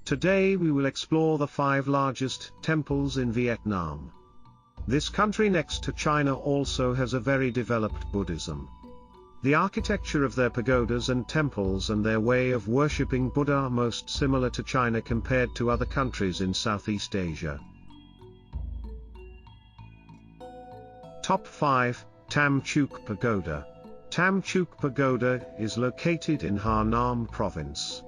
Today we will explore the 5 largest temples in Vietnam. This country next to China also has a very developed Buddhism. The architecture of their pagodas and temples and their way of worshipping Buddha are most similar to China compared to other countries in Southeast Asia. Top 5, Tam Chuk Pagoda. Tam Chuk Pagoda is located in Hà Nam province.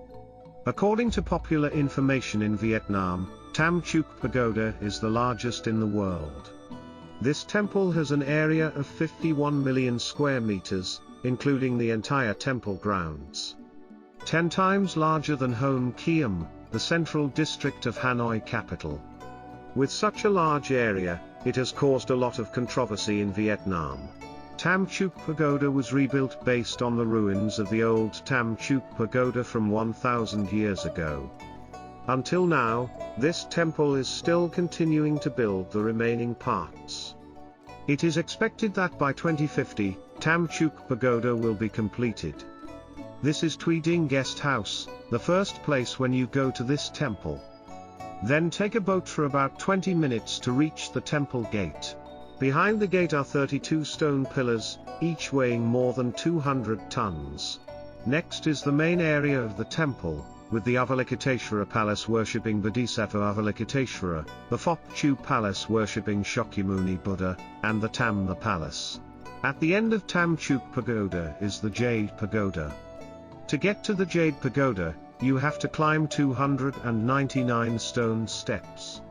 According to popular information in Vietnam, Tam Chuk Pagoda is the largest in the world. This temple has an area of 51 million square meters, including the entire temple grounds. 10 times larger than Hon Kiem, the central district of Hanoi capital. With such a large area, it has caused a lot of controversy in Vietnam. Tam Chuk Pagoda was rebuilt based on the ruins of the old Tam Chuk Pagoda from 1000 years ago. Until now, this temple is still continuing to build the remaining parts. It is expected that by 2050, Tam Chuk Pagoda will be completed. This is Tuy Dinh Guest House, the first place when you go to this temple. Then take a boat for about 20 minutes to reach the temple gate. Behind the gate are 32 stone pillars, each weighing more than 200 tons. Next is the main area of the temple, with the Avalokiteshvara Palace worshipping Bodhisattva Avalokiteshvara, the Phop Chu Palace worshipping Shakyamuni Buddha, and the Tam the Palace. At the end of Tam Chuk Pagoda is the Jade Pagoda. To get to the Jade Pagoda, you have to climb 299 stone steps.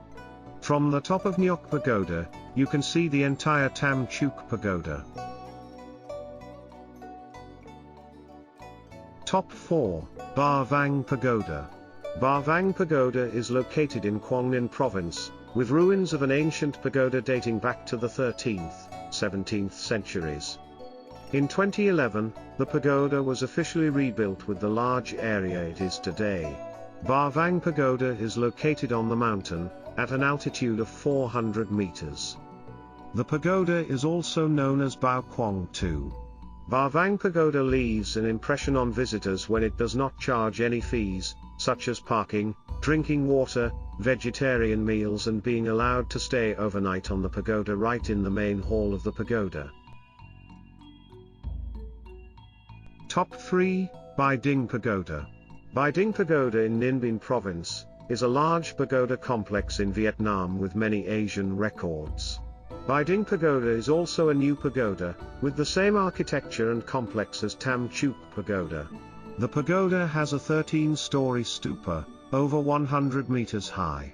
From the top of Nyok Pagoda, you can see the entire Tam Chuk Pagoda. Top 4, Ba Vang Pagoda. Ba Vang Pagoda is located in Quang Ninh province, with ruins of an ancient pagoda dating back to the 13th, 17th centuries. In 2011, the pagoda was officially rebuilt with the large area it is today. Ba Vang Pagoda is located on the mountain, at an altitude of 400 meters. The pagoda is also known as Bao Quang Tu. Ba Vang Pagoda leaves an impression on visitors when it does not charge any fees, such as parking, drinking water, vegetarian meals and being allowed to stay overnight on the pagoda right in the main hall of the pagoda. Top 3, Bai Dinh Pagoda. Bai Dinh Pagoda in Ninh Binh province, is a large pagoda complex in Vietnam with many Asian records. Bai Dinh Pagoda is also a new pagoda, with the same architecture and complex as Tam Chuk Pagoda. The pagoda has a 13-story stupa, over 100 meters high.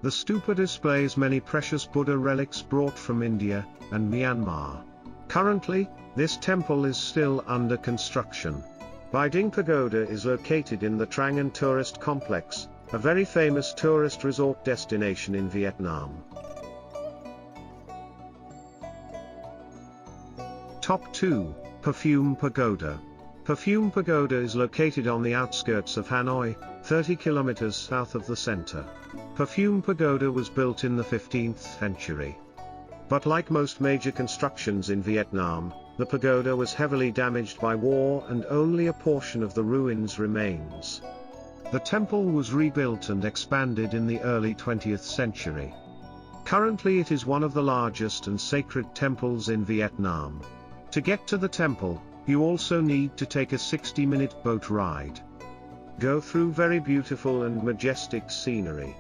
The stupa displays many precious Buddha relics brought from India and Myanmar. Currently, this temple is still under construction. Bai Dinh Pagoda is located in the Trang An Tourist Complex, a very famous tourist resort destination in Vietnam. Top 2, Perfume Pagoda. Perfume Pagoda is located on the outskirts of Hanoi, 30 kilometers south of the center. Perfume Pagoda was built in the 15th century. But like most major constructions in Vietnam, the pagoda was heavily damaged by war and only a portion of the ruins remains. The temple was rebuilt and expanded in the early 20th century. Currently it is one of the largest and sacred temples in Vietnam. To get to the temple, you also need to take a 60-minute boat ride. Go through very beautiful and majestic scenery.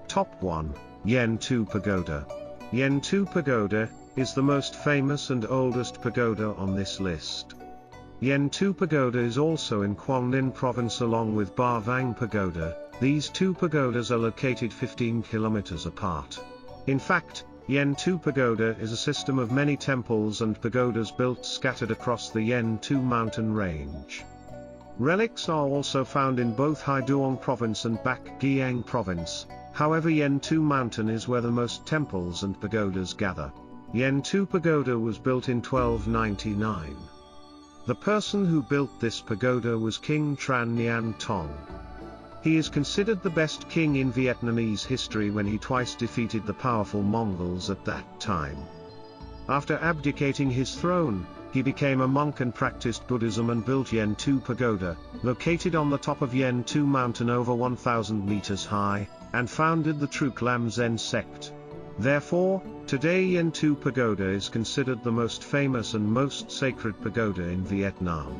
Top 1, Yen Tu Pagoda. Yen Tu Pagoda is the most famous and oldest pagoda on this list. Yen Tu Pagoda is also in Quang Ninh province along with Ba Vang Pagoda. These two pagodas are located 15 kilometers apart. In fact, Yen Tu Pagoda is a system of many temples and pagodas built scattered across the Yen Tu mountain range. Relics are also found in both Hai Duong province and Bac Giang province. However, Yen Tu mountain is where the most temples and pagodas gather. Yen Tu Pagoda was built in 1299. The person who built this pagoda was King Tran Nhan Tong. He is considered the best king in Vietnamese history when he twice defeated the powerful Mongols at that time. After abdicating his throne, he became a monk and practiced Buddhism and built Yen Tu Pagoda, located on the top of Yen Tu mountain over 1,000 meters high, and founded the Truk Lam Zen sect. Therefore, today Yen Tu Pagoda is considered the most famous and most sacred pagoda in Vietnam.